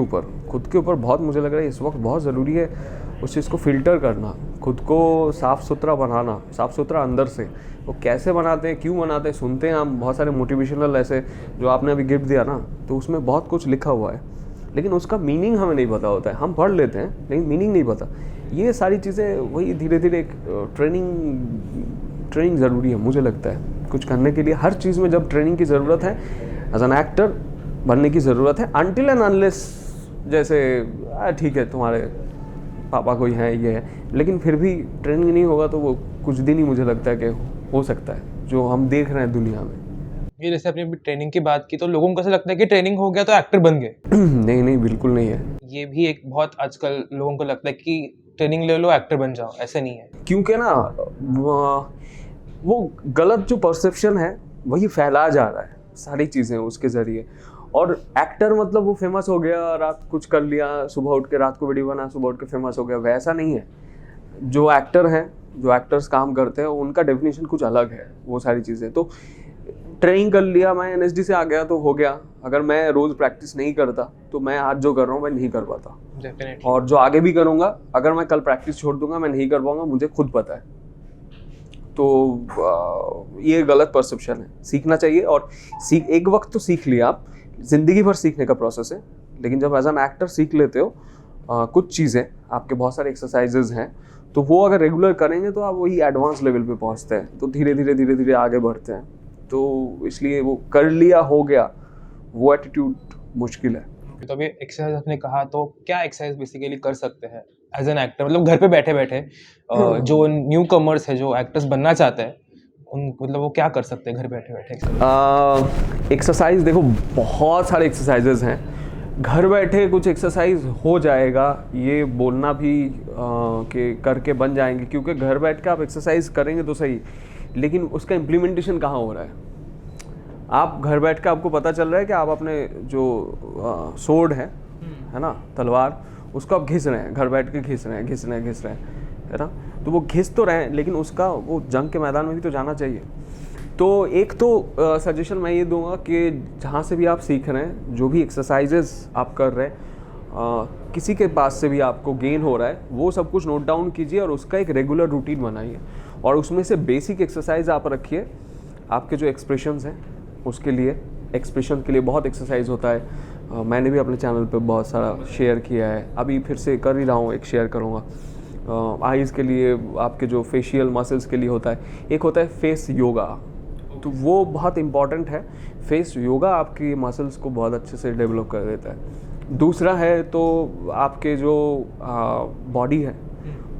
ऊपर बहुत, मुझे लग रहा है इस वक्त बहुत ज़रूरी है उस चीज़ को फ़िल्टर करना, खुद को साफ़ सुथरा बनाना, साफ़ सुथरा अंदर से। वो कैसे बनाते हैं, क्यों बनाते हैं, सुनते हैं हम बहुत सारे मोटिवेशनल ऐसे, जो आपने अभी गिफ्ट दिया ना, तो उसमें बहुत कुछ लिखा हुआ है, लेकिन उसका मीनिंग हमें नहीं पता होता है। हम पढ़ लेते हैं लेकिन मीनिंग नहीं पता। ये सारी चीज़ें वही धीरे धीरे एक ट्रेनिंग ज़रूरी है, मुझे लगता है कुछ करने के लिए। हर चीज़ में जब ट्रेनिंग की ज़रूरत है, एज एन एक्टर बनने की ज़रूरत है। अनटिल एंड अनलेस, जैसे ठीक है तुम्हारे पापा कोई है ये है, लेकिन फिर भी ट्रेनिंग नहीं होगा तो वो कुछ दिन ही मुझे लगता है कि हो सकता है जो हम देख रहे हैं दुनिया में। ये जैसे आपने अभी ट्रेनिंग की बात की तो लोगों को ऐसा लगता है कि ट्रेनिंग हो गया तो एक्टर बन गए। नहीं नहीं, बिल्कुल नहीं है। ये भी एक बहुत आजकल लोगों को लगता है कि ट्रेनिंग ले लो एक्टर बन जाओ, ऐसे नहीं है। क्योंकि ना वो गलत जो परसेप्शन है वही फैलाया जा रहा है सारी चीज़ें उसके ज़रिए। और एक्टर मतलब वो फेमस हो गया, रात कुछ कर लिया, सुबह उठ के रात को वीडियो बना, सुबह उठ के फेमस हो गया, वैसा नहीं है। जो एक्टर हैं, जो एक्टर्स काम करते हैं, उनका डेफिनेशन कुछ अलग है। वो सारी चीज़ें तो ट्रेनिंग कर लिया, मैं एनएसडी से आ गया तो हो गया। अगर मैं रोज़ प्रैक्टिस नहीं करता तो मैं आज जो कर रहा हूँ मैं नहीं कर पाता। डेफिनेटली। और जो आगे भी करूँगा, अगर मैं कल प्रैक्टिस छोड़ दूंगा मैं नहीं कर पाऊंगा, मुझे खुद पता है। तो ये गलत परसेप्शन है। सीखना चाहिए और एक वक्त तो सीख लिया, आप ज़िंदगी भर सीखने का प्रोसेस है। लेकिन जब एज एन एक्टर सीख लेते हो कुछ चीज़ें, आपके बहुत सारे एक्सरसाइजेज हैं, तो वो अगर रेगुलर करेंगे तो आप वही एडवांस लेवल पे पहुंचते हैं, तो धीरे धीरे आगे बढ़ते हैं। तो इसलिए वो कर लिया हो गया, वो एटीट्यूड मुश्किल है। तो अभी एक्सरसाइज आपने कहा, तो क्या एक्सरसाइज बेसिकली कर सकते हैं एज एन एक्टर, मतलब घर पे बैठे बैठे जो न्यू कमर्स है, जो एक्टर्स बनना चाहते हैं, उन मतलब वो क्या कर सकते हैं घर बैठे बैठे? एक्सरसाइज देखो, बहुत सारे एक्सरसाइजेज हैं। घर बैठे कुछ एक्सरसाइज हो जाएगा ये बोलना भी कि करके बन जाएंगे, क्योंकि घर बैठ के आप एक्सरसाइज करेंगे तो सही, लेकिन उसका इम्प्लीमेंटेशन कहाँ हो रहा है? आप घर बैठ के आपको पता चल रहा है कि आप अपने जो सोर्ड है ना, तलवार, उसको आप घिस रहे हैं, घर बैठ के घिस रहे हैं, है ना। तो वो घिस तो रहे हैं, लेकिन उसका वो जंग के मैदान में भी तो जाना चाहिए। तो एक तो सजेशन मैं ये दूंगा कि जहाँ से भी आप सीख रहे हैं, जो भी एक्सरसाइजेज आप कर रहे हैं, किसी के पास से भी आपको गेन हो रहा है, वो सब कुछ नोट डाउन कीजिए और उसका एक रेगुलर रूटीन बनाइए। और उसमें से बेसिक एक्सरसाइज आप रखिए। आपके जो एक्सप्रेशंस हैं उसके लिए, एक्सप्रेशन के लिए बहुत एक्सरसाइज होता है। मैंने भी अपने चैनल पे बहुत सारा शेयर किया है, अभी फिर से कर ही रहा हूँ, एक शेयर करूँगा। आईज़ के लिए, आपके जो फेशियल मसल्स के लिए होता है, एक होता है फेस योगा, तो वो बहुत इम्पॉर्टेंट है। फेस योगा आपकी मसल्स को बहुत अच्छे से डेवलप कर देता है। दूसरा है तो आपके जो बॉडी है,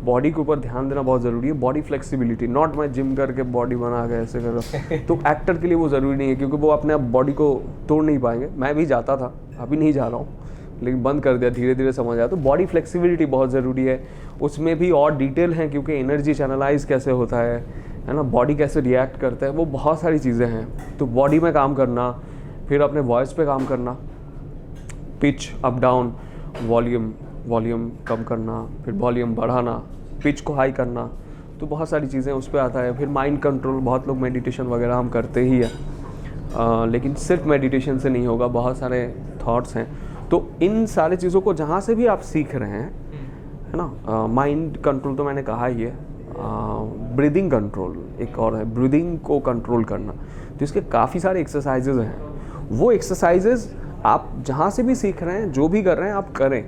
बॉडी के ऊपर ध्यान देना बहुत ज़रूरी है। बॉडी फ्लेक्सिबिलिटी, नॉट मैं जिम करके बॉडी बना के ऐसे कर तो एक्टर के लिए वो ज़रूरी नहीं है, क्योंकि वो अपने आप बॉडी को तोड़ नहीं पाएंगे। मैं भी जाता था, अभी नहीं जा रहा हूँ, लेकिन बंद कर दिया, धीरे धीरे समझ आया। तो बॉडी फ्लेक्सिबिलिटी बहुत ज़रूरी है। उसमें भी और डिटेल हैं, क्योंकि एनर्जी चैनलाइज कैसे होता है ना, बॉडी कैसे रिएक्ट करता है, वो बहुत सारी चीज़ें हैं। तो बॉडी में काम करना, फिर अपने वॉइस पे काम करना, पिच अप डाउन, वॉल्यूम कम करना, फिर वॉल्यूम बढ़ाना, पिच को हाई करना, तो बहुत सारी चीज़ें उस पर आता है। फिर माइंड कंट्रोल, बहुत लोग मेडिटेशन वगैरह हम करते ही हैं, लेकिन सिर्फ मेडिटेशन से नहीं होगा, बहुत सारे थॉट्स हैं। तो इन सारी चीज़ों को जहाँ से भी आप सीख रहे हैं, है ना, माइंड कंट्रोल तो मैंने कहा ही है, ब्रीदिंग कंट्रोल एक और है, ब्रीदिंग को कंट्रोल करना। तो इसके काफ़ी सारे एक्सरसाइजेज हैं। वो एक्सरसाइजेज आप जहाँ से भी सीख रहे हैं, जो भी कर रहे हैं, आप करें,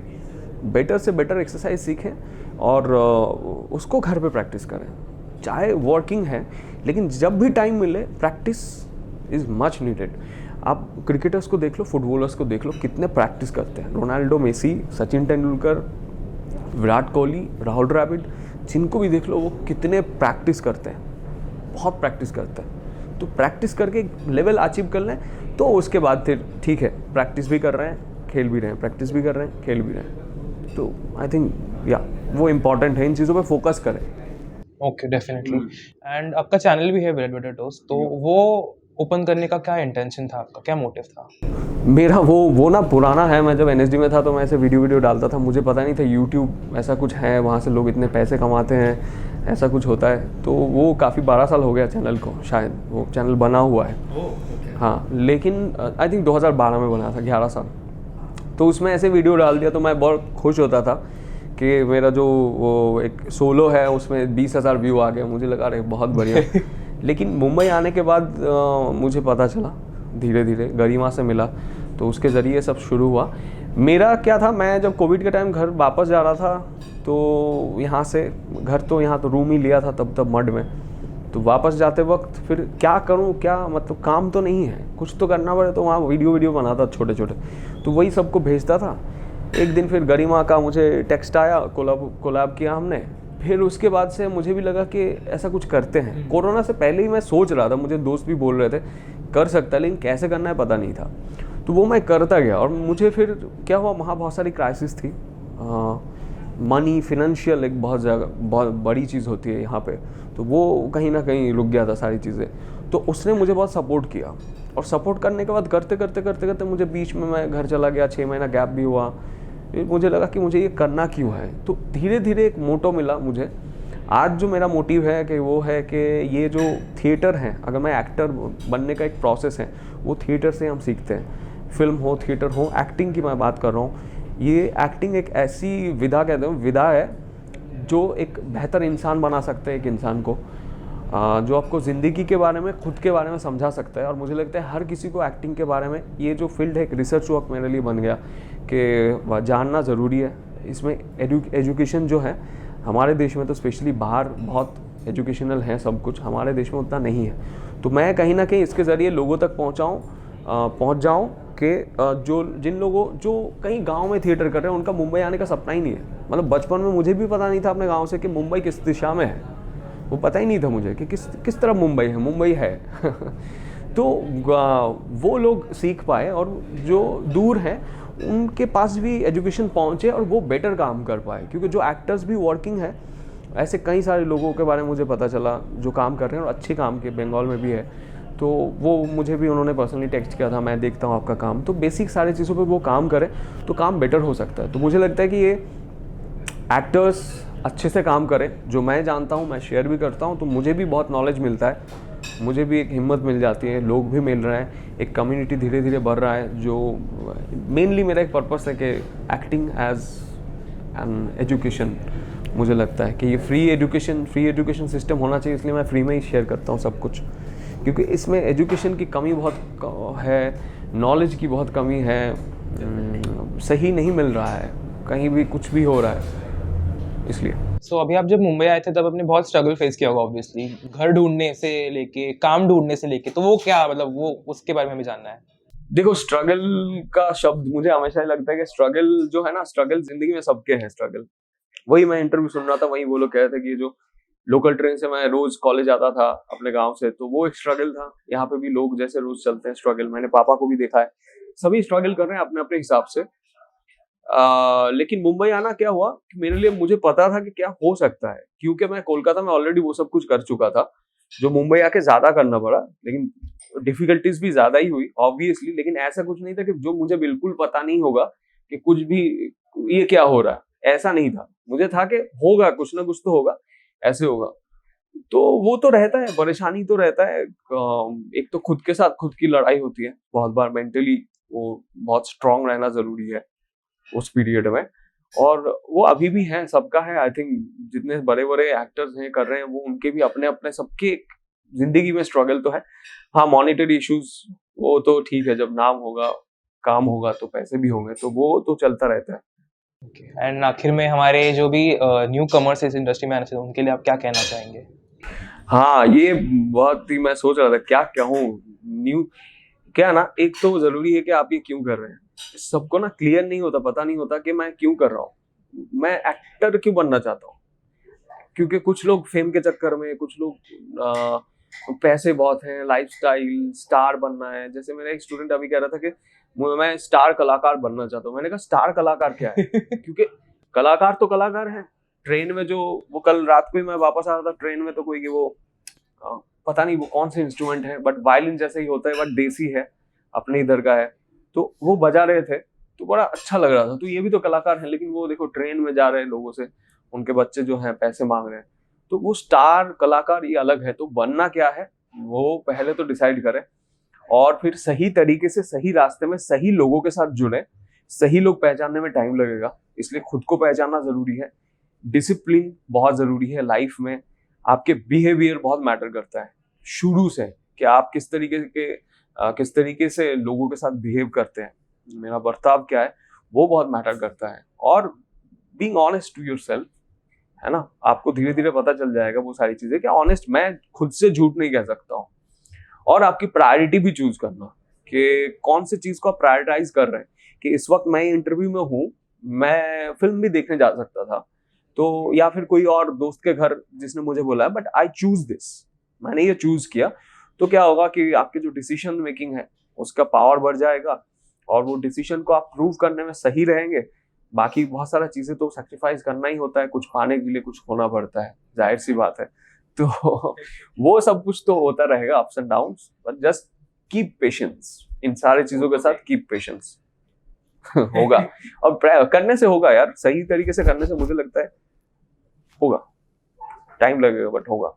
बेटर से बेटर एक्सरसाइज सीखें और उसको घर पे प्रैक्टिस करें। चाहे वर्किंग है, लेकिन जब भी टाइम मिले, प्रैक्टिस इज़ मच नीडेड। आप क्रिकेटर्स को देख लो, फुटबॉलर्स को देख लो, कितने प्रैक्टिस करते हैं। रोनाल्डो, मेसी, सचिन तेंदुलकर, विराट कोहली, राहुल द्रविड़, जिनको भी देख लो, वो कितने प्रैक्टिस करते हैं, बहुत प्रैक्टिस करते हैं। तो प्रैक्टिस करके लेवल अचीव कर लें, तो उसके बाद फिर ठीक है, प्रैक्टिस भी कर रहे हैं, खेल भी रहे हैं, प्रैक्टिस भी कर रहे हैं, खेल भी रहे हैं। तो आई थिंक वो इम्पॉर्टेंट है, इन चीज़ों पे फोकस करें। Okay, definitely. एंड आपका चैनल भी है ब्रेड बटर टोस्ट, तो वो ओपन करने का क्या इंटेंशन था आपका, क्या मोटिव था? मेरा वो ना पुराना है। मैं जब एनएसडी में था तो मैं ऐसे वीडियो डालता था, मुझे पता नहीं था यूट्यूब ऐसा कुछ है, वहाँ से लोग इतने पैसे कमाते हैं, ऐसा कुछ होता है। तो वो काफ़ी 12 साल हो गया चैनल को, शायद वो चैनल बना हुआ है। हाँ, लेकिन आई थिंक 2012 में बना था, 11 साल। तो उसमें ऐसे वीडियो डाल दिया तो मैं बहुत खुश होता था कि मेरा जो वो एक सोलो है उसमें 20,000 व्यू आ गए। मुझे लगा रहे बहुत बढ़िया। लेकिन मुंबई आने के बाद मुझे पता चला, धीरे धीरे गरिमा से मिला, तो उसके ज़रिए सब शुरू हुआ। मेरा क्या था, मैं जब कोविड के टाइम घर वापस जा रहा था, तो यहाँ से घर तो यहाँ तो रूम ही लिया था तब मड में। तो वापस जाते वक्त फिर क्या करूँ, क्या मतलब काम तो नहीं है, कुछ तो करना पड़े, तो वहाँ वीडियो बनाता छोटे छोटे, तो वही सबको भेजता था। एक दिन फिर गरिमा का मुझे टेक्स्ट आया, कोलैब किया हमने। फिर उसके बाद से मुझे भी लगा कि ऐसा कुछ करते हैं। कोरोना से पहले ही मैं सोच रहा था, मुझे दोस्त भी बोल रहे थे कर सकता है, लेकिन कैसे करना है पता नहीं था। तो वो मैं करता गया और मुझे फिर क्या हुआ, वहाँ बहुत सारी क्राइसिस थी। मनी, फिनेंशियल एक बहुत बड़ी चीज़ होती है यहाँ पे, तो वो कहीं ना कहीं रुक गया था सारी चीज़ें। तो उसने मुझे बहुत सपोर्ट किया, और सपोर्ट करने के बाद करते करते मुझे बीच में मैं घर चला गया, 6 महीना गैप भी हुआ। फिर मुझे लगा कि मुझे ये करना क्यों है, तो धीरे धीरे एक मोटो मिला मुझे। आज जो मेरा मोटिव है कि वो है कि ये जो थिएटर है, अगर मैं एक्टर बनने का एक प्रोसेस है, वो थिएटर से हम सीखते हैं। फिल्म हो, थिएटर हो, एक्टिंग की मैं बात कर रहा हूँ। ये एक्टिंग एक ऐसी विधा, कहते हैं विधा है, जो एक बेहतर इंसान बना सकते हैं एक इंसान को, जो आपको ज़िंदगी के बारे में, खुद के बारे में समझा सकता है। और मुझे लगता है हर किसी को एक्टिंग के बारे में, ये जो फील्ड है एक रिसर्च वर्क मेरे लिए बन गया कि जानना ज़रूरी है। इसमें एजुकेशन जो है हमारे देश में, तो स्पेशली बाहर बहुत एजुकेशनल है सब कुछ, हमारे देश में उतना नहीं है। तो मैं कहीं ना कहीं इसके ज़रिए लोगों तक पहुँच जाऊँ कि जिन लोगों जो कहीं गांव में थिएटर कर रहे हैं, उनका मुंबई आने का सपना ही नहीं है। मतलब बचपन में मुझे भी पता नहीं था अपने गांव से कि मुंबई किस दिशा में है, वो पता ही नहीं था मुझे कि किस तरफ मुंबई है तो वो लोग सीख पाए, और जो दूर हैं उनके पास भी एजुकेशन पहुंचे और वो बेटर काम कर पाए। क्योंकि जो एक्टर्स भी वर्किंग है, ऐसे कई सारे लोगों के बारे में मुझे पता चला जो काम कर रहे हैं और अच्छे काम के, बंगाल में भी है। तो वो मुझे भी उन्होंने पर्सनली टेक्स्ट किया था, मैं देखता हूँ आपका काम। तो बेसिक सारी चीज़ों पे वो काम करें तो काम बेटर हो सकता है। तो मुझे लगता है कि ये एक्टर्स अच्छे से काम करें, जो मैं जानता हूँ मैं शेयर भी करता हूँ, तो मुझे भी बहुत नॉलेज मिलता है, मुझे भी एक हिम्मत मिल जाती है, लोग भी मिल रहे हैं, एक कम्युनिटी धीरे धीरे बढ़ रहा है। जो मेनली मेरा एक पर्पस है कि एक्टिंग एज एन एजुकेशन, मुझे लगता है कि ये फ्री एजुकेशन सिस्टम होना चाहिए, इसलिए मैं फ्री में ही शेयर करता हूँ सब कुछ। क्योंकि इसमें एजुकेशन की कमी बहुत है, नॉलेज की बहुत कमी है, सही नहीं मिल रहा है, कहीं भी कुछ भी हो रहा है, इसलिए। सो अभी आप जब मुंबई आए थे तब आपने बहुत स्ट्रगल फेस किया होगा ऑब्वियसली, घर ढूंढने से लेके, काम ढूंढने से लेके, तो वो क्या, मतलब वो उसके बारे में हमें जानना है। देखो, स्ट्रगल का शब्द मुझे हमेशा ही लगता है कि स्ट्रगल जो है ना, स्ट्रगल जिंदगी में सबके हैं स्ट्रगल। वही मैं इंटरव्यू सुन रहा था, वही वो लोग कह रहे थे कि ये जो लोकल ट्रेन से मैं रोज कॉलेज आता था अपने गांव से, तो वो एक स्ट्रगल था। यहाँ पे भी लोग जैसे रोज चलते हैं स्ट्रगल, मैंने पापा को भी देखा है, सभी स्ट्रगल कर रहे हैं अपने अपने हिसाब से। लेकिन मुंबई आना क्या हुआ कि मेरे लिए, मुझे पता था कि क्या हो सकता है, क्योंकि मैं कोलकाता में ऑलरेडी वो सब कुछ कर चुका था, जो मुंबई आके ज्यादा करना पड़ा। लेकिन डिफिकल्टीज भी ज्यादा ही हुई ऑब्वियसली, लेकिन ऐसा कुछ नहीं था कि जो मुझे बिल्कुल पता नहीं होगा कि कुछ भी ये क्या हो रहा है, ऐसा नहीं था। मुझे था कि होगा, कुछ ना कुछ तो होगा, ऐसे होगा। तो वो तो रहता है, परेशानी तो रहता है। एक तो खुद के साथ खुद की लड़ाई होती है बहुत बार, मेंटली वो बहुत स्ट्रांग रहना जरूरी है उस पीरियड में, और वो अभी भी है, सबका है। आई थिंक जितने बड़े बड़े एक्टर्स हैं कर रहे हैं, वो उनके भी अपने अपने सबके जिंदगी में स्ट्रगल तो है। हाँ, मॉनिटरी इश्यूज वो तो ठीक है, जब नाम होगा, काम होगा तो पैसे भी होंगे, तो वो तो चलता रहता है। एंड आखिर में हमारे जो भी न्यू कमर्स इस इंडस्ट्री में आने चाहिए, उनके लिए आप क्या कहना चाहेंगे। हाँ, ये बहुत ही मैं सोच रहा था क्या कहूँ। न्यू क्या ना, एक तो जरूरी है कि आप ये क्यों कर रहे हैं। सबको ना क्लियर नहीं होता, पता नहीं होता कि मैं क्यों कर रहा हूँ, मैं एक्टर क्यों बनना चाहता हूँ। क्योंकि कुछ लोग फेम के चक्कर में, कुछ लोग पैसे बहुत हैं, लाइफस्टाइल, स्टार बनना है। जैसे मेरा एक स्टूडेंट अभी कह रहा था कि मैं स्टार कलाकार बनना चाहता हूँ। मैंने कहा स्टार कलाकार क्या है क्योंकि कलाकार तो कलाकार है। ट्रेन में जो, वो कल रात को ही मैं वापस आ रहा था ट्रेन में, तो कोई वो पता नहीं वो कौन से इंस्ट्रूमेंट है, बट वायलिन जैसे ही होता है, बट देसी है, अपने इधर का है, तो वो बजा रहे थे, तो बड़ा अच्छा लग रहा था। तो ये भी तो कलाकार है, लेकिन वो देखो ट्रेन में जा रहे हैं लोगों से, उनके बच्चे जो हैं पैसे मांग रहे हैं। तो वो स्टार कलाकार ये अलग है। तो बनना क्या है वो पहले तो डिसाइड करें, और फिर सही तरीके से, सही रास्ते में, सही लोगों के साथ जुड़े। सही लोग पहचानने में टाइम लगेगा, इसलिए खुद को पहचानना जरूरी है। डिसिप्लिन बहुत जरूरी है लाइफ में। आपके बिहेवियर बहुत मैटर करता है शुरू से, कि आप किस तरीके से लोगों के साथ बिहेव करते हैं, मेरा बर्ताव क्या है, वो बहुत मैटर करता है। और बीइंग ऑनेस्ट टू योरसेल्फ, है ना, आपको धीरे धीरे पता चल जाएगा वो सारी चीजें कि ऑनेस्ट, मैं खुद से झूठ नहीं कह सकता हूँ। और आपकी प्रायोरिटी भी चूज करना कि कौन सी चीज को आप प्रायोरिटाइज कर रहे हैं। कि इस वक्त मैं इंटरव्यू में हूँ, मैं फिल्म भी देखने जा सकता था, तो या फिर कोई और दोस्त के घर जिसने मुझे बोला, बट आई चूज दिस, मैंने ये चूज किया। तो क्या होगा कि आपके जो डिसीजन मेकिंग है उसका पावर बढ़ जाएगा, और वो डिसीजन को आप प्रूव करने में सही रहेंगे। बाकी बहुत सारा चीजें तो सेक्रीफाइस करना ही होता है, कुछ पाने के लिए कुछ खोना पड़ता है, जाहिर सी बात है। तो वो सब कुछ तो होता रहेगा, ups and downs, but just keep patience, इन सारी चीजों के साथ कीप पेशेंस। होगा, और करने से होगा यार, सही तरीके से करने से मुझे लगता है होगा, टाइम लगेगा बट होगा।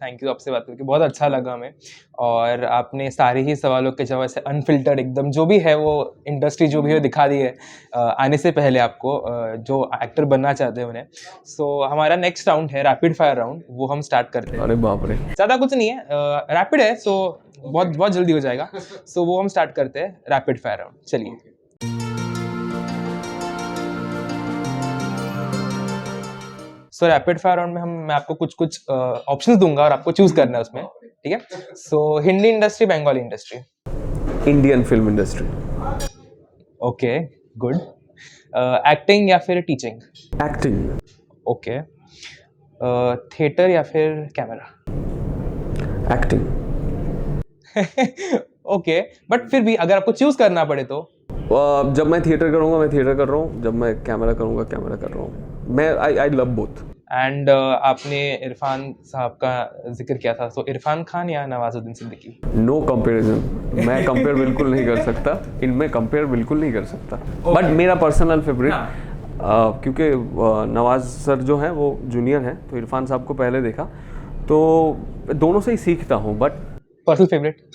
थैंक यू, आपसे बात करके बहुत अच्छा लगा हमें, और आपने सारे ही सवालों के जवाब से अनफिल्टर्ड एकदम जो भी है वो इंडस्ट्री जो भी है दिखा दी है आने से पहले आपको, जो एक्टर बनना चाहते हैं उन्हें। सो हमारा नेक्स्ट राउंड है रैपिड फायर राउंड, वो हम स्टार्ट करते हैं। अरे बाप रे, ज़्यादा कुछ नहीं है, रैपिड है, सो बहुत बहुत जल्दी हो जाएगा। सो वो हम स्टार्ट करते हैं रैपिड फायर राउंड, चलिए। सो रैपिड फायर राउंड में मैं आपको कुछ ऑप्शंस दूंगा और आपको चूज करना है उसमें, ठीक है? So Hindi industry, Bengali industry? Indian film industry. Okay, good. Acting या फिर टीचिंग? एक्टिंग। ओके। थिएटर या फिर कैमरा? एक्टिंग। ओके, बट फिर भी अगर आपको चूज करना पड़े तो? जब मैं थिएटर करूंगा मैं थिएटर कर रहा हूँ, जब मैं कैमरा करूंगा कैमरा कर रहा हूँ। मैं आई लव बोथ। एंड आपने इरफान साहब का जिक्र किया था, तो इरफान खान या नवाजुद्दीन सिद्दीकी? नो कंपैरिजन, मैं कंपेयर बिल्कुल नहीं कर सकता, इनमें कंपेयर बिल्कुल नहीं कर सकता। बट मेरा पर्सनल फेवरेट, क्योंकि नवाज सर जो हैं वो जूनियर हैं, तो इरफान साहब को पहले देखा, तो दोनों से ही सीखता हूँ। But personal favourite?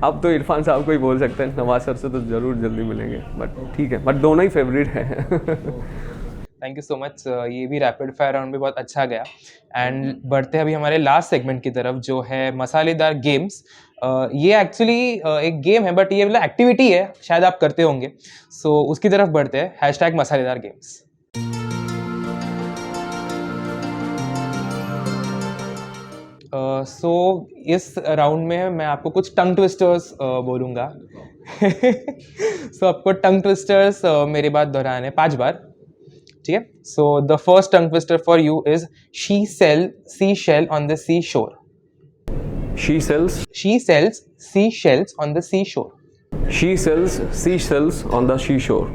अब तो इरफान साहब को ही बोल सकते हैं, नवाज सर से तो जरूर जल्दी मिलेंगे, बट ठीक है, बट दोनों ही फेवरेट हैं। थैंक यू सो मच, ये भी रैपिड फायर राउंड भी बहुत अच्छा गया। एंड बढ़ते हैं अभी हमारे लास्ट सेगमेंट की तरफ, जो है मसालेदार गेम्स। ये एक्चुअली एक गेम है, बट ये मतलब एक्टिविटी है, शायद आप करते होंगे। सो उसकी तरफ बढ़ते हैं, हैशटैग मसालेदार गेम्स। सो इस राउंड में मैं आपको कुछ टंग ट्विस्टर्स बोलूँगा। सो आपको टंग ट्विस्टर्स मेरी बात दोहराने 5 बार, ठीक है? So the first tongue twister for you is she sell sea shell on the sea shore. She sells sea shells on the seashore. seashells on the seashore.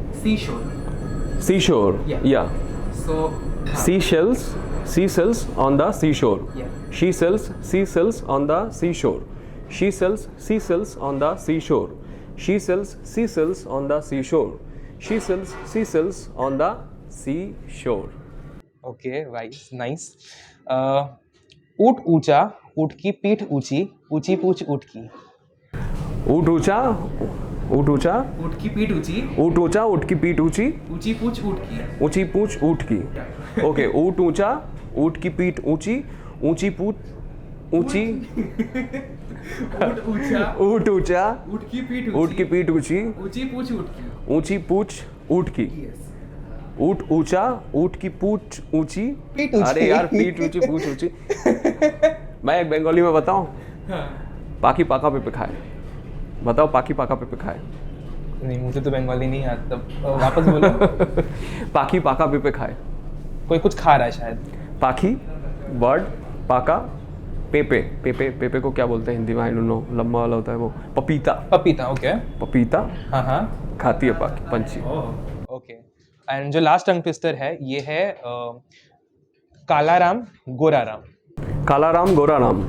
Seashore. Yeah. So Seashells on the seashore. Yeah. She sells seashells on the seashore. She sells seashells on the seashore. She sells seashells on the seashore. She sells seashells on the seashore. Okay, nice. ऊट ऊंचा, ऊट की पीठ ऊंची, ऊंची पूछ ऊट की। ऊट ऊंचा, ऊट ऊंचा, ऊट की पीठ ऊंची, ऊट ऊंचा, ऊट की पीठ ऊंची, ऊंची पूछ ऊट की। ऊंची पूछ ऊट की। ओके, ऊट ऊंचा, ऊट की पीठ ऊंची, ऊंची पूछ ऊंची, ऊट ऊंचा, ऊट की पीठ ऊंची, ऊंची पूछ ऊट की। ऊंची पूछ ऊट की। ऊट ऊंचा, ऊट की पूछ ऊंची, अरे यार पीठ ऊंची पूछ ऊंची। मैं एक बंगाली में बताऊं? पाकी पाका पे खाए। बताओ, पाकी पाका पे खाए। नहीं, मुझे तो बंगाली नहीं आता, वापस बोलो। पाकी पाका पे खाए। कोई कुछ खा रहा है शायद। पाखी बर्ड, पाका पेपे। पेपे को क्या बोलते हैं हिंदी में? आई डोंट नो, लंबा वाला होता है वो। पपीता। ओके, पपीता। हाँ खाती है पाखी, पंछी। ओके। एंड जो लास्ट टंग ट्विस्टर है ये है काला राम गोरा राम। काला राम गोरा राम,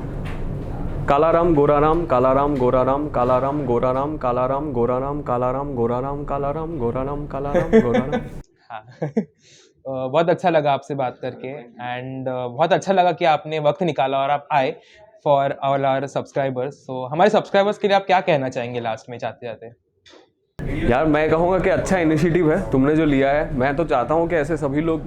काला राम गोरा राम, काला राम गोरा राम, काला राम गोरा राम, काला राम गोरा राम, काला राम गोरा राम, काला राम गोरा राम, काला राम गोरा राम। हाँ। बहुत अच्छा लगा आपसे बात करके, एंड बहुत अच्छा लगा कि आपने वक्त निकाला और आप आए फॉर आवर सब्सक्राइबर्स। सो हमारे सब्सक्राइबर्स के लिए आप क्या कहना चाहेंगे लास्ट में जाते जाते? यार मैं कहूँगा कि अच्छा इनिशिएटिव है तुमने जो लिया है। मैं तो चाहता हूँ कि ऐसे सभी लोग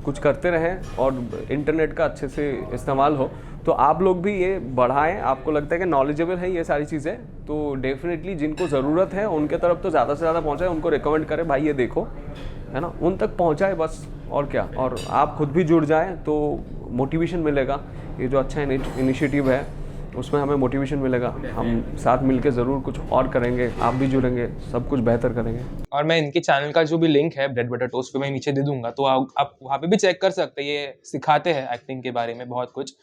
कुछ करते रहें और इंटरनेट का अच्छे से इस्तेमाल हो। तो आप लोग भी ये बढ़ाएं। आपको लगता है कि नॉलेजेबल है ये सारी चीज़ें, तो डेफिनेटली जिनको ज़रूरत है उनके तरफ तो ज़्यादा से ज़्यादा पहुँचाए, उनको रिकमेंड करें, भाई ये देखो, है ना, उन तक पहुँचाए बस, और क्या। और आप खुद भी जुड़ जाएँ तो मोटिवेशन मिलेगा। ये जो अच्छा इनिशिएटिव है उसमें हमें मोटिवेशन मिलेगा, हम साथ मिलके ज़रूर कुछ और करेंगे, आप भी जुड़ेंगे, सब कुछ बेहतर करेंगे। और मैं इनके चैनल का जो भी लिंक है ब्रेड बटर टोस्ट पे मैं नीचे दे दूंगा, तो आप वहाँ पे भी चेक कर सकते हैं। ये सिखाते हैं एक्टिंग के बारे में बहुत कुछ,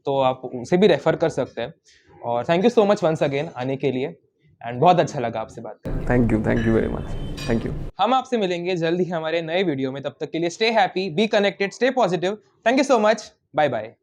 तो आप उसे भी रेफर कर सकते हैं। और thank you so much once again आने के लिए, एंड बहुत अच्छा लगा आपसे बात करके। Thank you very much, thank you. हम आपसे मिलेंगे जल्द ही हमारे नए वीडियो में, तब तक के लिए stay happy, be connected, stay positive. Thank you so much, bye bye.